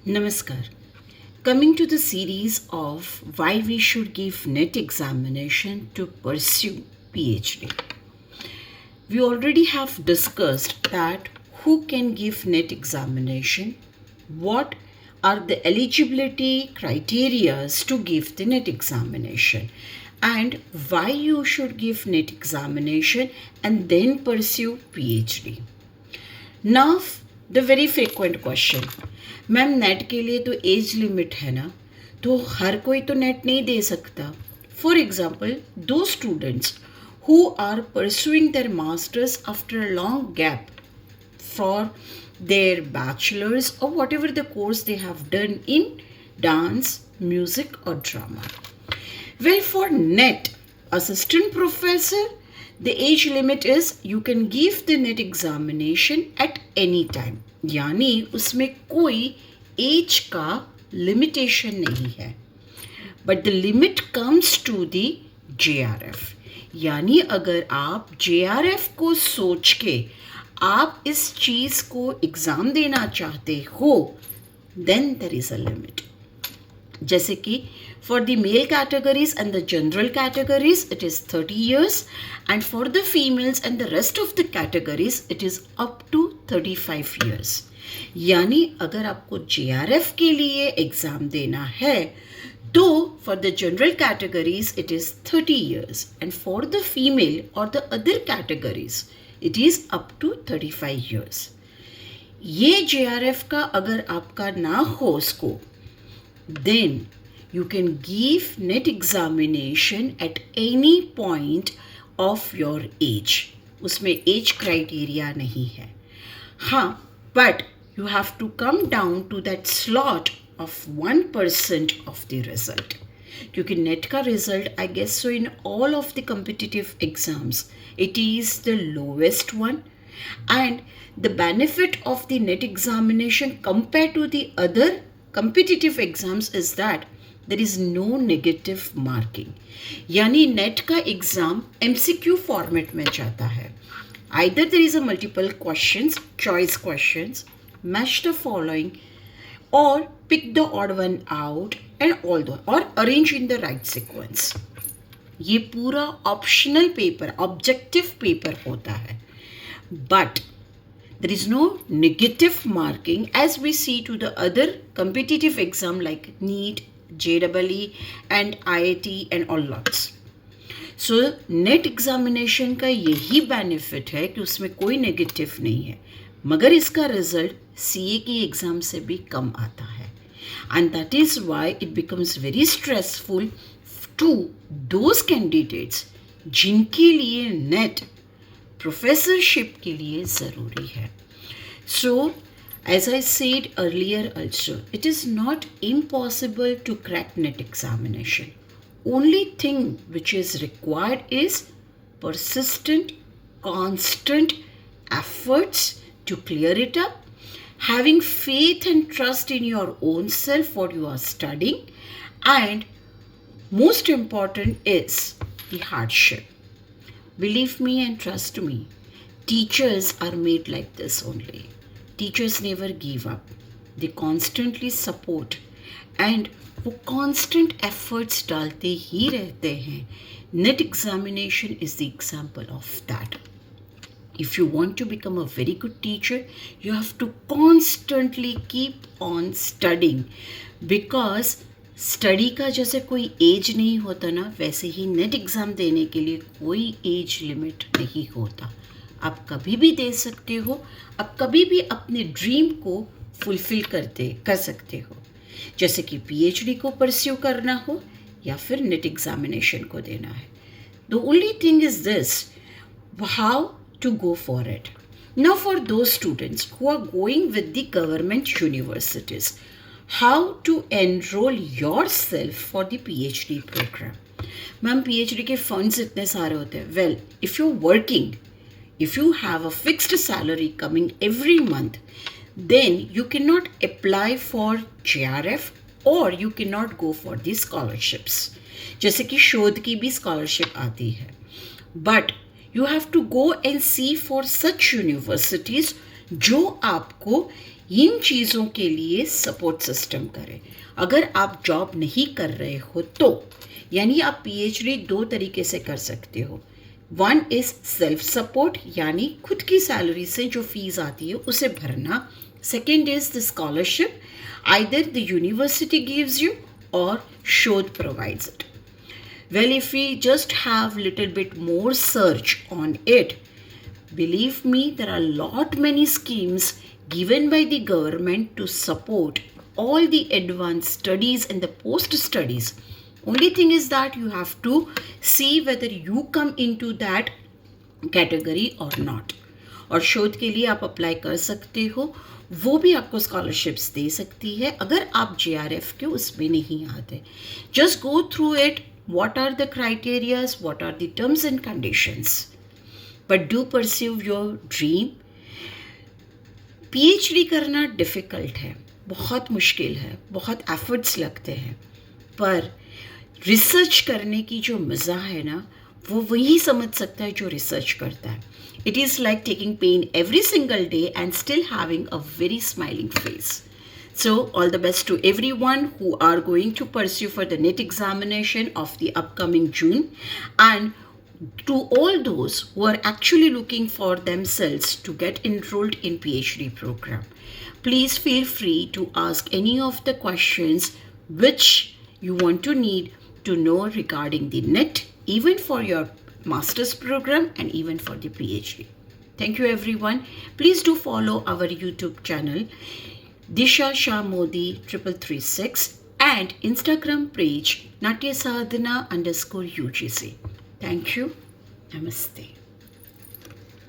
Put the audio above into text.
Namaskar. Coming to the series of why we should give NET examination to pursue PhD. We already have discussed that who can give NET examination, what are the eligibility criteria to give the NET examination, and why you should give NET examination and then pursue PhD. Now the very frequent question, ma'am net के लिए तो age limit है ना, तो हर कोई तो net नहीं दे सकता. फॉर एग्जाम्पल, दो students who are pursuing their masters after a long gap for their bachelor's or whatever the course they have done in dance, music or drama. Well, for NET, assistant professor, the age limit is you can give the NET examination at any time. यानी उसमें कोई as का limitation नहीं है. But the limit comes to the JRF. यानी अगर आप JRF को सोच के आप इस चीज़ को एग्ज़ाम देना चाहते हो, then there is a limit. जैसे कि for the male categories and the general categories it is 30 years, and for the females and the rest of the categories it is up to 35 years. यानी अगर आपको JRF के लिए exam देना है तो for the general categories it is 30 years, and for the female or the other categories it is up to 35 years. ये JRF का अगर आपका ना हो scope, then you can give NET examination at any point of your age. उसमें age criteria नहीं है. हाँ, but you have to come down to that slot of 1% of the result. क्योंकि NET का result, I guess so, in all of the competitive exams, it is the lowest one. And the benefit of the NET examination compared to the other competitive exams is that there is no negative marking. यानी net का exam MCQ format में जाता है. Either there is a multiple questions, choice questions, match the following, or pick the odd one out, and all the or arrange in the right sequence. ये पूरा optional paper, objective paper होता है. But there is no negative marking as we see to the other competitive exam like NEET, JEE and IIT and all lots. So NET examination का यही benefit है कि उसमें कोई नेगेटिव नहीं है, मगर इसका रिजल्ट CA की एग्ज़ाम से भी कम आता है. And that is why it becomes very stressful to those candidates जिनके लिए NET प्रोफेसरशिप के लिए ज़रूरी है. So, as I said earlier also, it is not impossible to crack NET examination. Only thing which is required is persistent, constant efforts to clear it up, having faith and trust in your own self, what you are studying, and most important is the hardship. Believe me and trust me, teachers are made like this only. Teachers never give up. They constantly support and वो constant efforts डालते ही रहते हैं. NET examination is the example of that. If you want to become a very good teacher, you have to constantly keep on studying, because study का जैसे कोई as नहीं होता ना, वैसे ही नेट एग्ज़ाम देने के लिए कोई एज लिमिट नहीं होता. आप कभी भी दे सकते हो, आप कभी भी अपने ड्रीम को फुलफ़िल कर सकते हो, जैसे कि PhD को परस्यू करना हो या फिर नेट एग्ज़ामिनेशन को देना है. The only thing is this, how to go for it. Now for those students who are going with the government universities, how to enroll yourself for the PhD program. Ma'am PhD के funds इतने सारे होते हैं. Well, if you're working, if you have a fixed salary coming every month, then you cannot apply for JRF or you cannot go for the scholarships. जैसे कि शोध की भी स्कॉलरशिप आती है. But you have to go and see for such universities जो आपको इन चीज़ों के लिए सपोर्ट सिस्टम करें। अगर आप जॉब नहीं कर रहे हो तो यानी आप पीएचडी दो तरीके से कर सकते हो। वन इज़ सेल्फ सपोर्ट, यानी खुद की सैलरी से जो फीस आती है उसे भरना। Second is the scholarship, either the university gives you और शोध provides it. Well, if we just have little bit more search on it, believe me, there are lot many schemes given by the government to support all the advanced studies and the post studies. Only thing is that you have to see whether you come into that category or not. और शोध के लिए आप apply कर सकते हो, वो भी आपको स्कॉलरशिप्स दे सकती है अगर आप JRF के उसमें नहीं आते। Just go through it, what are the criterias, what are the terms and conditions, but do pursue your dream. PhD करना डिफ़िकल्ट है, बहुत मुश्किल है, बहुत एफर्ट्स लगते हैं, पर रिसर्च करने की जो मज़ा है ना, वो वही समझ सकता है जो रिसर्च करता है। It is like taking pain every single day and still having a very smiling face. So all the best to everyone who are going to pursue for the NET examination of the upcoming June, and to all those who are actually looking for themselves to get enrolled in PhD program. Please feel free to ask any of the questions which you want to need to know regarding the NET, even for your master's program and even for the PhD. Thank you everyone. Please do follow our YouTube channel Disha Shah Modi 3336 and Instagram page Natya Sadhana _UGC. Thank you. Namaste.